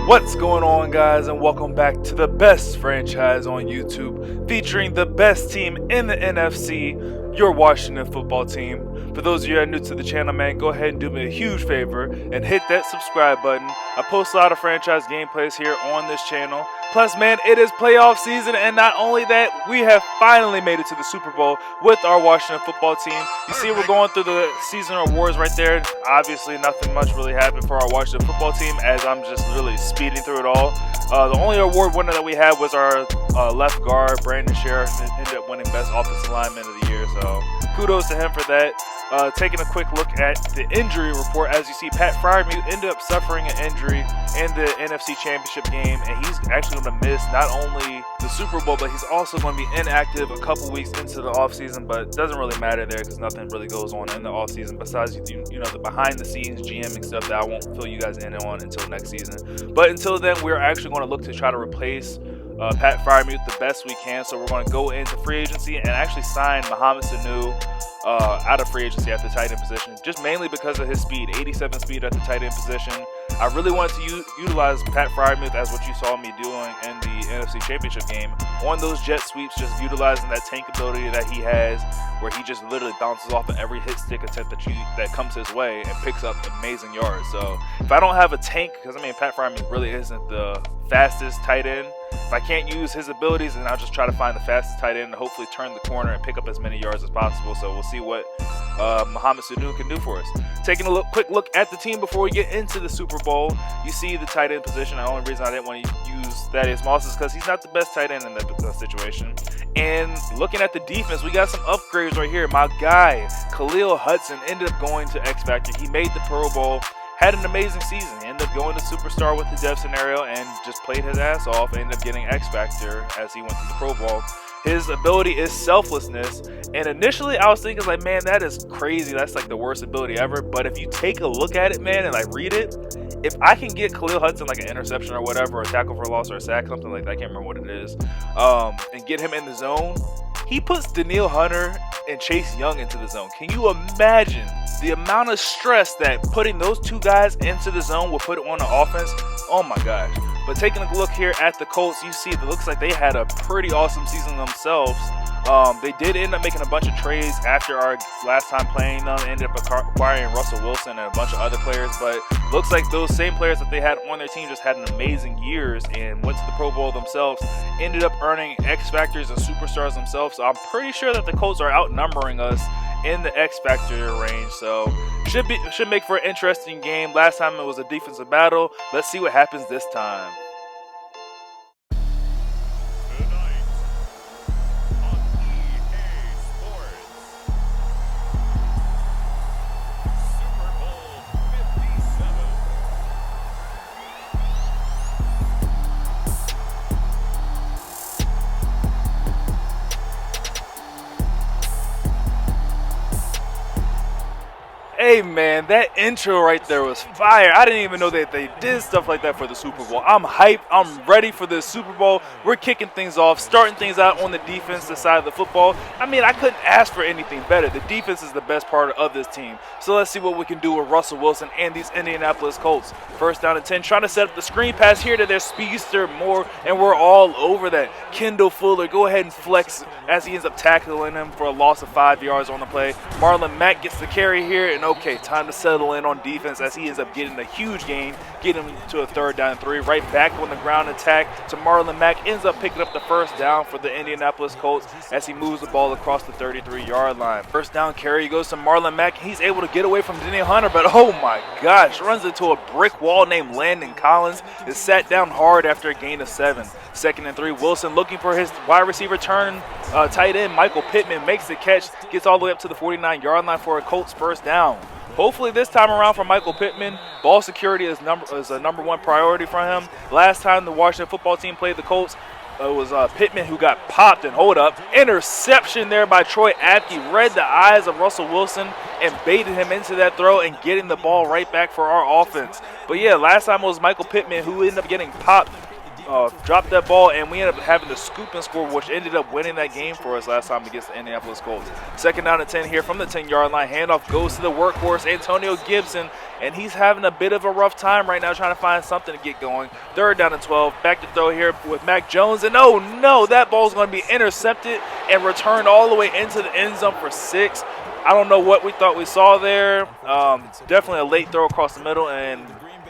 What's going on, guys, and welcome back to the best franchise on YouTube, featuring the best team in the NFC, your Washington football team. For those of you that are new to the channel, man, go ahead and do me a huge favor and hit that subscribe button. I post a lot of franchise gameplays here on this channel. Plus, man, it is playoff season, and not only that, we have finally made it to the Super Bowl with our Washington football team. You see, we're going through the season awards right there. Obviously, nothing much really happened for our Washington football team, as I'm just really speeding through it all. The only award winner that we had was our left guard, Brandon Sheriff, ended up winning Best Offensive Lineman of the Year, so kudos to him for that. Taking a quick look at the injury report, as you see, Pat Freiermuth ended up suffering an injury in the NFC Championship game, and he's actually going to miss not only the Super Bowl, but he's also going to be inactive a couple weeks into the offseason. But it doesn't really matter there because nothing really goes on in the offseason besides you know, the behind the scenes GMing stuff that I won't fill you guys in on until next season. But until then, we're actually going to look to try to replace Pat Freiermuth the best we can. So we're going to go into free agency and actually sign Mohamed Sanu out of free agency at the tight end position, just mainly because of his speed, 87 speed at the tight end position. I really wanted to utilize Pat Freiermuth as what you saw me doing in the NFC Championship game on those jet sweeps, just utilizing that tank ability that he has, where he just literally bounces off of every hit stick attempt that comes his way and picks up amazing yards. So if I don't have a tank, because I mean Pat Freiermuth really isn't the fastest tight end, if I can't use his abilities, then I'll just try to find the fastest tight end and hopefully turn the corner and pick up as many yards as possible. So we'll see what Mohamed Sanu can do for us. Taking a quick look at the team before we get into the Super Bowl, you see the tight end position. The only reason I didn't want to use Thaddeus Moss is because he's not the best tight end in that situation. And looking at the defense, we got some upgrades right here. My guy, Khalil Hudson, ended up going to X Factor. He made the Pro Bowl. Had an amazing season. He ended up going to Superstar with the depth scenario and just played his ass off and ended up getting X Factor as he went to the Pro Bowl. His ability is selflessness. And initially I was thinking, like, man, that is crazy. That's like the worst ability ever. But if you take a look at it, man, and like read it, if I can get Khalil Hudson like an interception or whatever, or a tackle for a loss or a sack, something like that, I can't remember what it is, and get him in the zone, he puts Danielle Hunter and Chase Young into the zone. Can you imagine the amount of stress that putting those two guys into the zone will put on the offense? Oh my gosh. But taking a look here at the Colts, you see it looks like they had a pretty awesome season themselves. They did end up making a bunch of trades after our last time playing them. Ended up acquiring Russell Wilson and a bunch of other players, but looks like those same players that they had on their team just had an amazing years and went to the Pro Bowl themselves. Ended up earning X Factors and Superstars themselves. So I'm pretty sure that the Colts are outnumbering us in the X Factor range, so should make for an interesting game. Last time it was a defensive battle. Let's see what happens this time. Hey man, that intro right there was fire. I didn't even know that they did stuff like that for the Super Bowl. I'm hyped. I'm ready for the Super Bowl. We're kicking things off, starting things out on the defensive side of the football. I mean, I couldn't ask for anything better. The defense is the best part of this team. So let's see what we can do with Russell Wilson and these Indianapolis Colts. First down and 10, trying to set up the screen pass here to their speedster Moore, and we're all over that. Kendall Fuller, go ahead and flex as he ends up tackling him for a loss of 5 yards on the play. Marlon Mack gets the carry here, and okay, time to settle in on defense as he ends up getting a huge gain, getting him to a 3rd down and 3. Right back on the ground attack to Marlon Mack, ends up picking up the first down for the Indianapolis Colts as he moves the ball across the 33-yard line. First down carry goes to Marlon Mack. He's able to get away from Danielle Hunter, but oh my gosh, runs into a brick wall named Landon Collins. Is sat down hard after a gain of 7. 2nd and 3, Wilson looking for his wide receiver turn. Tight end Michael Pittman makes the catch, gets all the way up to the 49-yard line for a Colts first down. Hopefully this time around for Michael Pittman, ball security is a number one priority for him. Last time the Washington football team played the Colts, it was Pittman who got popped, and hold up, interception there by Troy Apke. Read the eyes of Russell Wilson and baited him into that throw and getting the ball right back for our offense. But yeah, last time it was Michael Pittman who ended up getting popped dropped that ball, and we ended up having the scoop and score, which ended up winning that game for us last time against the Indianapolis Colts. Second down and 10 here from the 10-yard line. Handoff goes to the workhorse, Antonio Gibson, and he's having a bit of a rough time right now trying to find something to get going. Third down and 12. Back to throw here with Mac Jones, and oh no, that ball's going to be intercepted and returned all the way into the end zone for 6. I don't know what we thought we saw there. Definitely a late throw across the middle, and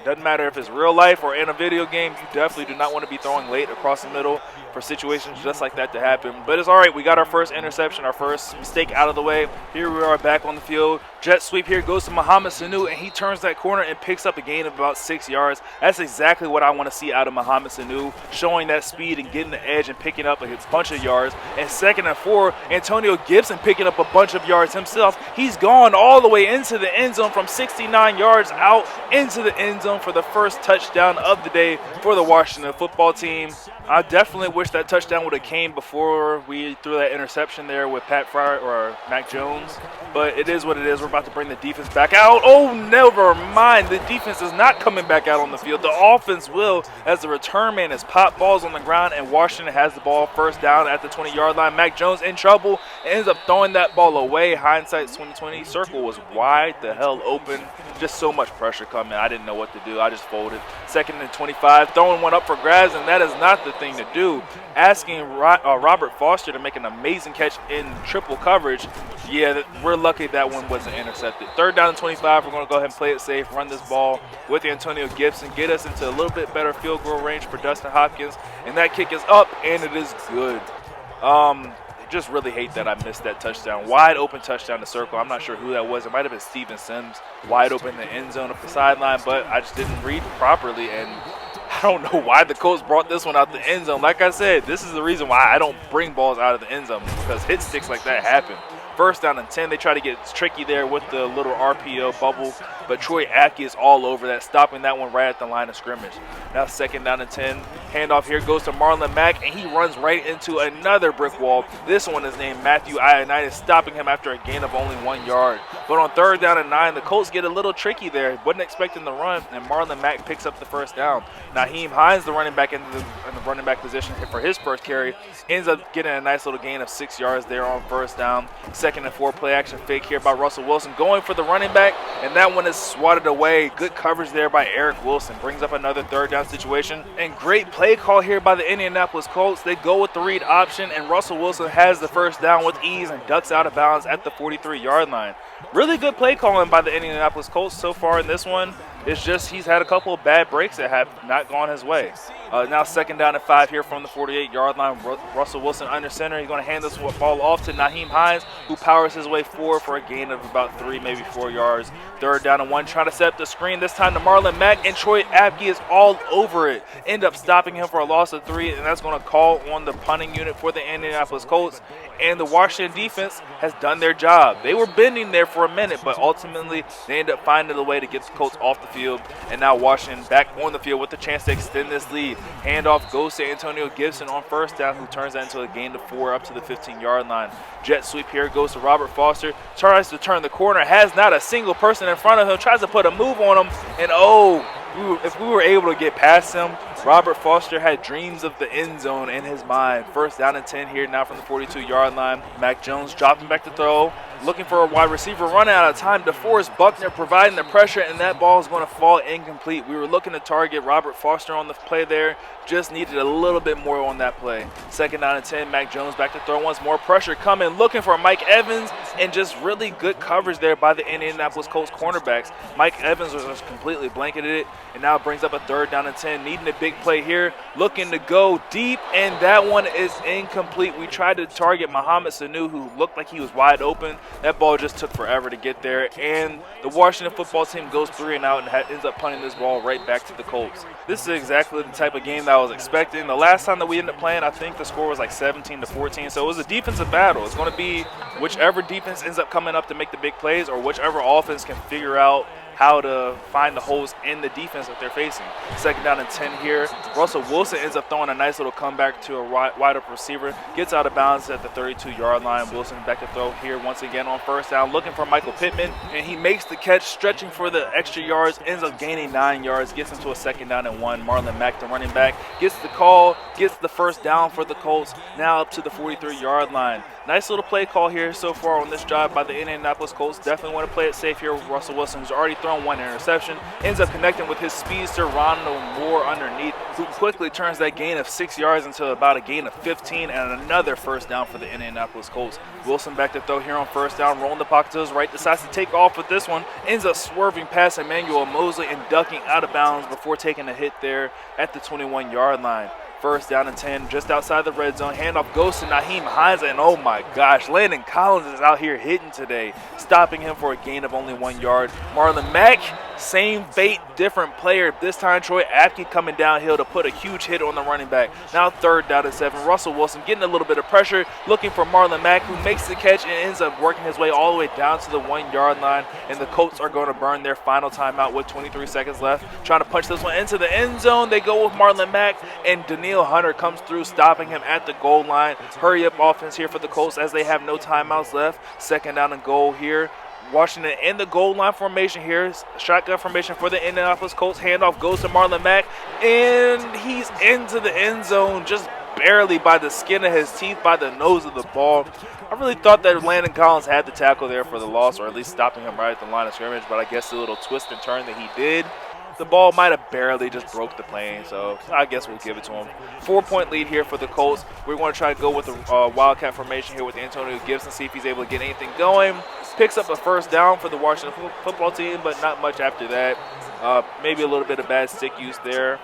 doesn't matter if it's real life or in a video game, you definitely do not want to be throwing late across the middle for situations just like that to happen. But it's all right. We got our first interception, our first mistake out of the way. Here we are back on the field. Jet sweep here goes to Mohamed Sanu, and he turns that corner and picks up a gain of about 6 yards. That's exactly what I want to see out of Mohamed Sanu, showing that speed and getting the edge and picking up a bunch of yards. And second and 4, Antonio Gibson picking up a bunch of yards himself. He's gone all the way into the end zone from 69 yards out into the end zone for the first touchdown of the day for the Washington football team. I definitely wish that touchdown would have came before we threw that interception there with Pat Fryer or Mac Jones. But it is what it is. We're about to bring the defense back out. Oh, never mind. The defense is not coming back out on the field. The offense will, as the return man has popped balls on the ground, and Washington has the ball first down at the 20-yard line. Mac Jones in trouble, ends up throwing that ball away. Hindsight's 2020. Circle was wide the hell open. Just so much pressure coming. I didn't know what to do. I just folded. Second and 25, throwing one up for grabs, and that is not the thing to do. Asking Robert Foster to make an amazing catch in triple coverage. Yeah, we're lucky that one wasn't intercepted. Third down and 25. We're going to go ahead and play it safe, run this ball with Antonio Gibson, get us into a little bit better field goal range for Dustin Hopkins, and that kick is up, and it is good. Just really hate that I missed that touchdown. Wide open touchdown to Circle. I'm not sure who that was. It might have been Steven Sims. Wide open in the end zone up the sideline, but I just didn't read properly, and I don't know why the Colts brought this one out the end zone. Like I said, this is the reason why I don't bring balls out of the end zone, because hit sticks like that happen. First down and 10. They try to get tricky there with the little RPO bubble, but Troy Apke is all over that, stopping that one right at the line of scrimmage. Now second down and 10. Handoff here goes to Marlon Mack, and he runs right into another brick wall. This one is named Matthew Ioannidis, stopping him after a gain of only 1 yard. But on third down and 9, the Colts get a little tricky there. Wasn't expecting the run, and Marlon Mack picks up the first down. Naheem Hines, the running back in the running back position for his first carry, ends up getting a nice little gain of 6 yards there on first down. Second and 4, play action fake here by Russell Wilson, going for the running back, and that one is swatted away. Good coverage there by Eric Wilson. Brings up another third down situation, and great play call here by the Indianapolis Colts. They go with the read option, and Russell Wilson has the first down with ease and ducks out of bounds at the 43-yard line. Really good play calling by the Indianapolis Colts so far in this one. It's just he's had a couple of bad breaks that have not gone his way. Now second down and 5 here from the 48-yard line. Russell Wilson under center. He's going to hand this ball off to Naheem Hines, who powers his way forward for a gain of about 3, maybe 4 yards. Third down and 1, trying to set up the screen. This time to Marlon Mack, and Troy Apke is all over it. End up stopping him for a loss of 3, and that's going to call on the punting unit for the Indianapolis Colts. And the Washington defense has done their job. They were bending there for a minute, but ultimately they end up finding a way to get the Colts off the field. And now Washington back on the field with the chance to extend this lead. Handoff goes to Antonio Gibson on first down, who turns that into a gain of 4 up to the 15-yard line. Jet sweep here goes to Robert Foster. Tries to turn the corner, has not a single person in front of him, tries to put a move on him, and if we were able to get past him, Robert Foster had dreams of the end zone in his mind. First down and 10 here now from the 42-yard line. Mac Jones dropping back to throw, looking for a wide receiver, running out of time. DeForest Buckner providing the pressure, and that ball is going to fall incomplete. We were looking to target Robert Foster on the play there. Just needed a little bit more on that play. Second down and 10, Mac Jones back to throw once more. Pressure coming, looking for Mike Evans, and just really good coverage there by the Indianapolis Colts cornerbacks. Mike Evans was just completely blanketed it, and now brings up a third down and 10, needing a big play here, looking to go deep, and that one is incomplete. We tried to target Mohamed Sanu, who looked like he was wide open. That ball just took forever to get there, and the Washington football team goes 3 and out and ends up punting this ball right back to the Colts. This is exactly the type of game that I was expecting. The last time that we ended up playing, I think the score was like 17-14, so it was a defensive battle. It's going to be whichever defense ends up coming up to make the big plays, or whichever offense can figure out how to find the holes in the defense that they're facing. Second down and 10 here. Russell Wilson ends up throwing a nice little comeback to a wide open receiver. Gets out of bounds at the 32-yard line. Wilson back to throw here once again on first down, looking for Michael Pittman, and he makes the catch, stretching for the extra yards, ends up gaining 9 yards, gets into a second down and 1. Marlon Mack, the running back, gets the call, gets the first down for the Colts, now up to the 43-yard line. Nice little play call here so far on this drive by the Indianapolis Colts. Definitely want to play it safe here with Russell Wilson, who's already thrown 1 interception. Ends up connecting with his speedster, Ronald Moore, underneath, who quickly turns that gain of 6 yards into about a gain of 15 and another first down for the Indianapolis Colts. Wilson back to throw here on first down, rolling the pocket to his right, decides to take off with this one. Ends up swerving past Emmanuel Mosley and ducking out of bounds before taking a hit there at the 21-yard line. First down and 10, just outside the red zone. Handoff goes to Nyheim Hines, and oh my gosh, Landon Collins is out here hitting today, stopping him for a gain of only 1 yard. Marlon Mack, same fate, different player. This time, Troy Apke coming downhill to put a huge hit on the running back. Now third down and 7. Russell Wilson getting a little bit of pressure, looking for Marlon Mack, who makes the catch and ends up working his way all the way down to the 1 yard line. And the Colts are going to burn their final timeout with 23 seconds left. Trying to punch this one into the end zone. They go with Marlon Mack, and Daniil Hunter comes through, stopping him at the goal line. Hurry up offense here for the Colts as they have no timeouts left. Second down and goal here. Washington in the goal line formation here. Shotgun formation for the Indianapolis Colts. Handoff goes to Marlon Mack, and he's into the end zone just barely by the skin of his teeth, by the nose of the ball. I really thought that Landon Collins had the tackle there for the loss, or at least stopping him right at the line of scrimmage, but I guess the little twist and turn that he did, the ball might have barely just broke the plane, so I guess we'll give it to him. 4-point lead here for the Colts. We're going to try to go with the Wildcat formation here with Antonio Gibson, see if he's able to get anything going. Picks up a first down for the Washington football team, but not much after that. Maybe a little bit of bad stick use there.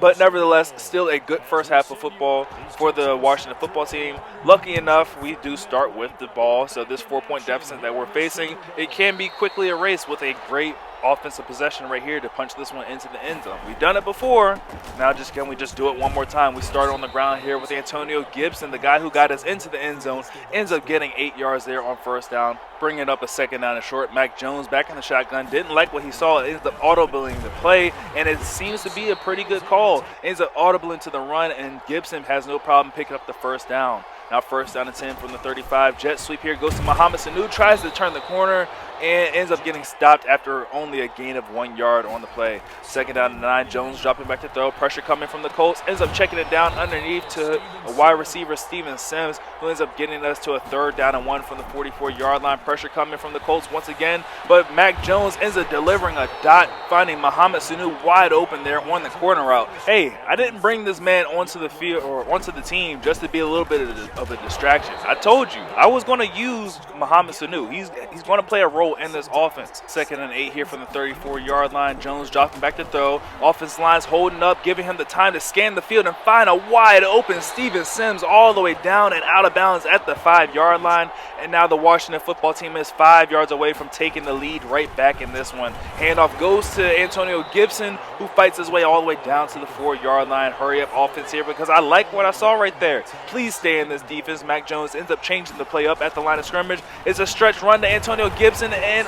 But nevertheless, still a good first half of football for the Washington football team. Lucky enough, we do start with the ball, so this 4-point deficit that we're facing, it can be quickly erased with a great offensive possession right here to punch this one into the end zone. We've done it before. Now can we just do it one more time? We start on the ground here with Antonio Gibson, the guy who got us into the end zone, ends up getting 8 yards there on first down, bringing up a second down and short. Mac Jones back in the shotgun, didn't like what he saw, ends up audibling the play, and it seems to be a pretty good call. Ends up audibling to the run, and Gibson has no problem picking up the first down. Now first down and 10 from the 35. Jet sweep here goes to Mohamed Sanu, tries to turn the corner and ends up getting stopped after only a gain of 1 yard on the play. Second down and 9. Jones dropping back to throw. Pressure coming from the Colts. Ends up checking it down underneath to a wide receiver, Steven Sims, who ends up getting us to a third down and 1 from the 44-yard line. Pressure coming from the Colts once again, but Mac Jones ends up delivering a dot, finding Mohamed Sanu wide open there on the corner route. Hey, I didn't bring this man onto the field or onto the team just to be a little bit of a distraction. I told you I was going to use Mohamed Sanu. He's going to play a role in this offense. Second and 8 here from the 34-yard line. Jones dropping back to throw. Offense line's holding up, giving him the time to scan the field and find a wide open Steven Sims all the way down and out of bounds at the 5-yard line. And now the Washington football team is 5 yards away from taking the lead right back in this one. Handoff goes to Antonio Gibson, who fights his way all the way down to the 4-yard line. Hurry up offense here because I like what I saw right there. Please stay in this defense. Mac Jones ends up changing the play up at the line of scrimmage. It's a stretch run to Antonio Gibson, and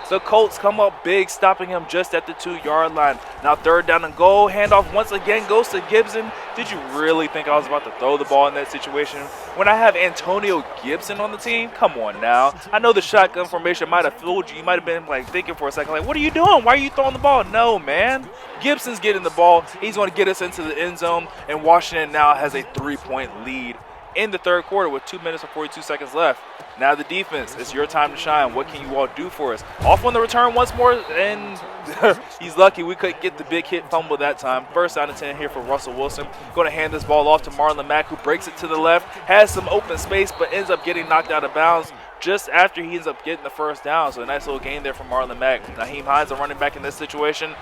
the Colts come up big, stopping him just at the 2-yard line. Now third down and goal. Handoff once again goes to Gibson. Did you really think I was about to throw the ball in that situation? When I have Antonio Gibson on the team? Come on now. I know the shotgun formation might have fooled you. You might have been thinking for a second, what are you doing? Why are you throwing the ball? No, man. Gibson's getting the ball. He's going to get us into the end zone, and Washington now has a 3-point lead in the third quarter with 2 minutes and 42 seconds left. Now the defense, it's your time to shine. What can you all do for us? Off on the return once more, and he's lucky we couldn't get the big hit fumble that time. First down and 10 here for Russell Wilson. Going to hand this ball off to Marlon Mack, who breaks it to the left, has some open space, but ends up getting knocked out of bounds just after he ends up getting the first down. So a nice little gain there from Marlon Mack. Nyheim Hines, a running back in this situation.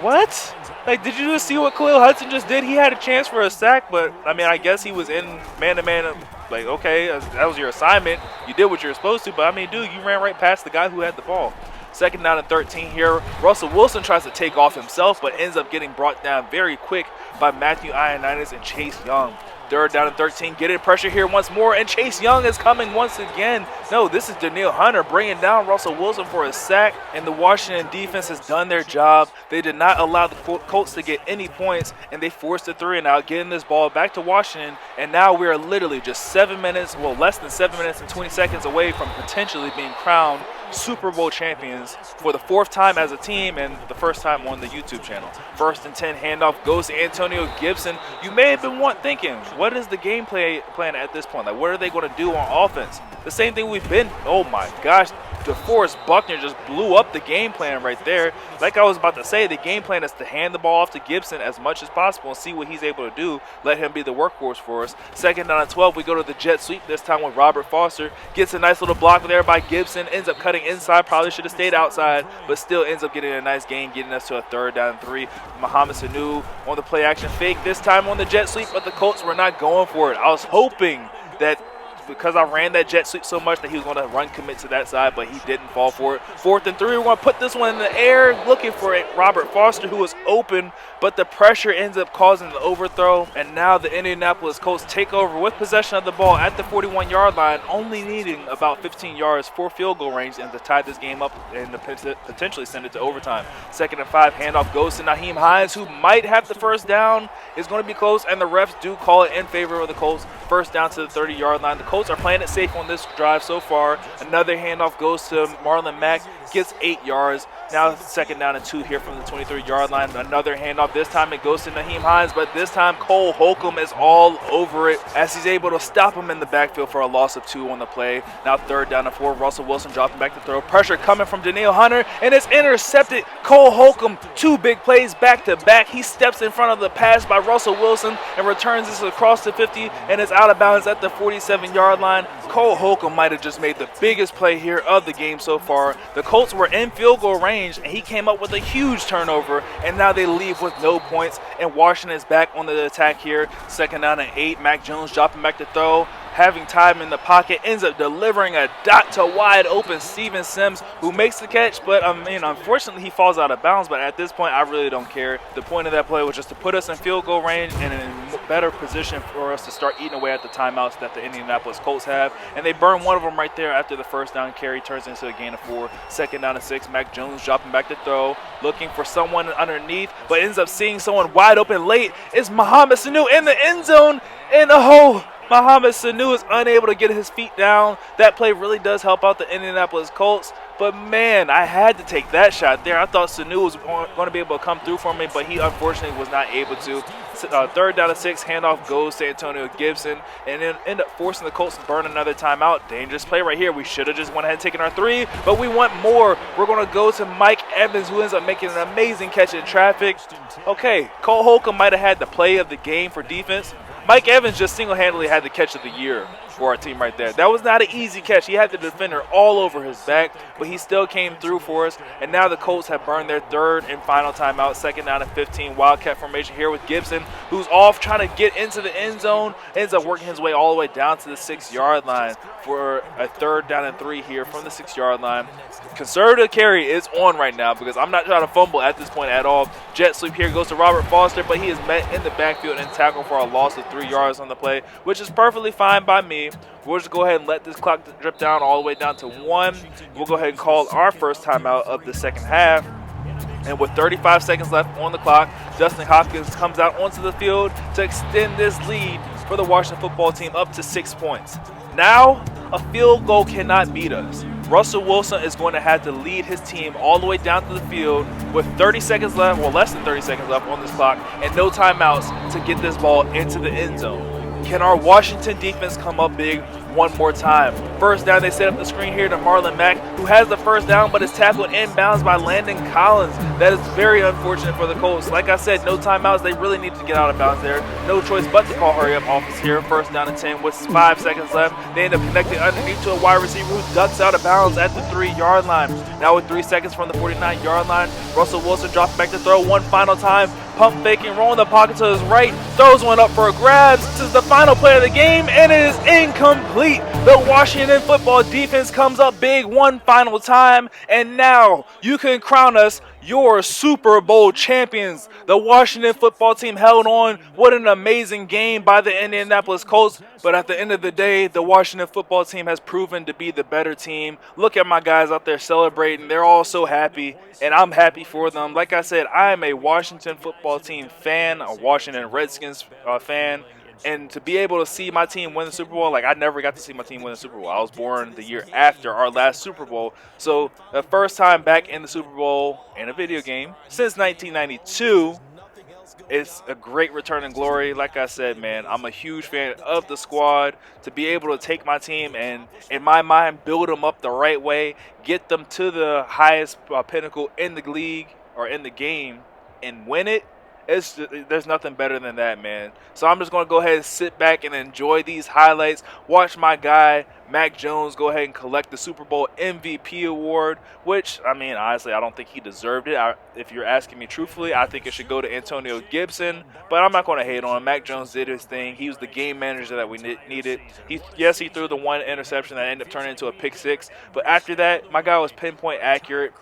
What? Did you just see what Khalil Hudson just did? He had a chance for a sack, but, I guess he was in man-to-man. Okay, that was your assignment. You did what you were supposed to, but, dude, you ran right past the guy who had the ball. Second down and 13 here. Russell Wilson tries to take off himself, but ends up getting brought down very quick by Matthew Ioannidis and Chase Young. Third down and 13, getting pressure here once more, and Chase Young is coming once again. No, this is Danielle Hunter bringing down Russell Wilson for a sack, and the Washington defense has done their job. They did not allow the Colts to get any points, and they forced a 3-and-out, getting this ball back to Washington, and now we are literally just less than 7 minutes and 20 seconds away from potentially being crowned Super Bowl champions for the 4th time as a team and the 1st time on the YouTube channel. 1st and 10, handoff goes to Antonio Gibson. You may have been thinking, what is the game plan at this point? Like, what are they going to do on offense? The same thing we've been. Oh my gosh, DeForest Buckner just blew up the game plan right there. Like I was about to say, the game plan is to hand the ball off to Gibson as much as possible and see what he's able to do. Let him be the workhorse for us. 2nd down and 12, we go to the jet sweep this time with Robert Foster. Gets a nice little block there by Gibson. Ends up cutting inside. Probably should have stayed outside, but still ends up getting a nice gain, getting us to a 3rd down and 3. Mohamed Sanu on the play action fake, this time on the jet sweep, but the Colts were not going for it. I was hoping that because I ran that jet sweep so much that he was going to run commit to that side, but he didn't fall for it. 4th and 3, we're going to put this one in the air, looking for it. Robert Foster, who was open, but the pressure ends up causing the overthrow, and now the Indianapolis Colts take over with possession of the ball at the 41-yard line, only needing about 15 yards for field goal range and to tie this game up and to potentially send it to overtime. 2nd and 5, handoff goes to Nyheim Hines, who might have the 1st down. It's going to be close, and the refs do call it in favor of the Colts. 1st down to the 30-yard line. The Colts are playing it safe on this drive so far. Another handoff goes to Marlon Mack, gets 8 yards. Now 2nd down and 2 here from the 23-yard line. Another handoff. This time it goes to Nyheim Hines, but this time Cole Holcomb is all over it as he's able to stop him in the backfield for a loss of 2 on the play. Now 3rd down and 4. Russell Wilson dropping back to throw. Pressure coming from Danielle Hunter, and it's intercepted. Cole Holcomb, 2 big plays back to back. He steps in front of the pass by Russell Wilson and returns this across the 50, and it's out of bounds at the 47-yard line. Cole Holcomb might have just made the biggest play here of the game so far. The Colts were in field goal range, and he came up with a huge turnover, and now they leave with no points, and Washington is back on the attack here. 2nd down and 8. Mac Jones dropping back to throw. Having time in the pocket, ends up delivering a dot to wide open Steven Sims, who makes the catch, but unfortunately he falls out of bounds. But at this point, I really don't care. The point of that play was just to put us in field goal range and in a better position for us to start eating away at the timeouts that the Indianapolis Colts have. And they burn one of them right there after the 1st down carry turns into a gain of 4. 2nd down and 6. Mac Jones dropping back to throw, looking for someone underneath, but ends up seeing someone wide open late. It's Mohamed Sanu in the end zone, and Mohamed Sanu is unable to get his feet down. That play really does help out the Indianapolis Colts. But, man, I had to take that shot there. I thought Sanu was going to be able to come through for me, but he unfortunately was not able to. 3rd down and 6, handoff goes to Antonio Gibson, and then end up forcing the Colts to burn another timeout. Dangerous play right here. We should have just went ahead and taken our 3, but we want more. We're going to go to Mike Evans, who ends up making an amazing catch in traffic. Okay, Cole Holcomb might have had the play of the game for defense. Mike Evans just single-handedly had the catch of the year for our team right there. That was not an easy catch. He had the defender all over his back, but he still came through for us. And now the Colts have burned their 3rd and final timeout. 2nd down and 15. Wildcat formation here with Gibson, who's off trying to get into the end zone. Ends up working his way all the way down to the 6-yard line for a 3rd down and 3 here from the 6-yard line. Conservative carry is on right now because I'm not trying to fumble at this point at all. Jet sweep here goes to Robert Foster, but he is met in the backfield and tackled for a loss of 3 yards on the play, which is perfectly fine by me. We'll just go ahead and let this clock drip down all the way down to 1. We'll go ahead and call our first timeout of the 2nd half. And with 35 seconds left on the clock, Justin Hopkins comes out onto the field to extend this lead for the Washington football team up to 6 points. Now, a field goal cannot beat us. Russell Wilson is going to have to lead his team all the way down to the field with 30 seconds left, well, less than 30 seconds left on this clock, and no timeouts to get this ball into the end zone. Can our Washington defense come up big one more time? 1st down, they set up the screen here to Marlon Mack, who has the 1st down but is tackled inbounds by Landon Collins. That is very unfortunate for the Colts. Like I said, no timeouts. They really need to get out of bounds there. No choice but to call hurry-up offense here. 1st down and 10 with 5 seconds left. They end up connecting underneath to a wide receiver who ducks out of bounds at the 3-yard line. Now with 3 seconds from the 49-yard line, Russell Wilson drops back to throw one final time. Pump faking, rolling the pocket to his right, throws one up for a grab. This is the final play of the game, and it is incomplete. The Washington football defense comes up big one final time, and now you can crown us your Super Bowl champions. The Washington football team held on. What an amazing game by the Indianapolis Colts. But at the end of the day, the Washington football team has proven to be the better team. Look at my guys out there celebrating. They're all so happy, and I'm happy for them. Like I said, I am a Washington football team fan, a Washington Redskins fan. And to be able to see my team win the Super Bowl, like I never got to see my team win the Super Bowl. I was born the year after our last Super Bowl. So the first time back in the Super Bowl in a video game since 1992. It's a great return in glory. Like I said, man, I'm a huge fan of the squad. To be able to take my team and, in my mind, build them up the right way, get them to the highest pinnacle in the league or in the game, and win it. There's nothing better than that, man. So I'm just going to go ahead and sit back and enjoy these highlights. Watch my guy, Mac Jones, go ahead and collect the Super Bowl MVP award, which, I mean, honestly, I don't think he deserved it. If you're asking me truthfully, I think it should go to Antonio Gibson, but I'm not going to hate on him. Mac Jones did his thing. He was the game manager that we needed. Yes, he threw the one interception that ended up turning into a pick six, but after that, my guy was pinpoint accurate.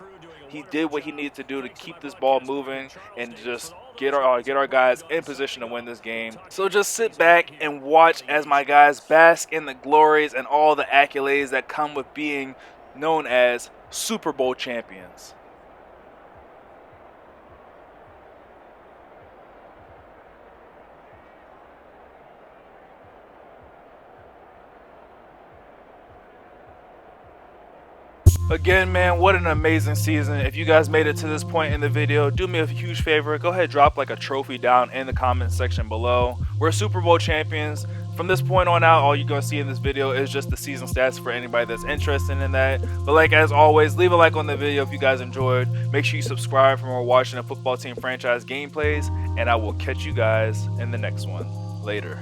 He did what he needed to do to keep this ball moving and just get our guys in position to win this game. So just sit back and watch as my guys bask in the glories and all the accolades that come with being known as Super Bowl champions. Again, man, what an amazing season. If you guys made it to this point in the video, do me a huge favor. Go ahead, drop like a trophy down in the comments section below. We're Super Bowl champions. From this point on out, all you're going to see in this video is just the season stats for anybody that's interested in that. But like as always, leave a like on the video if you guys enjoyed. Make sure you subscribe for more Washington Football Team franchise gameplays. And I will catch you guys in the next one. Later.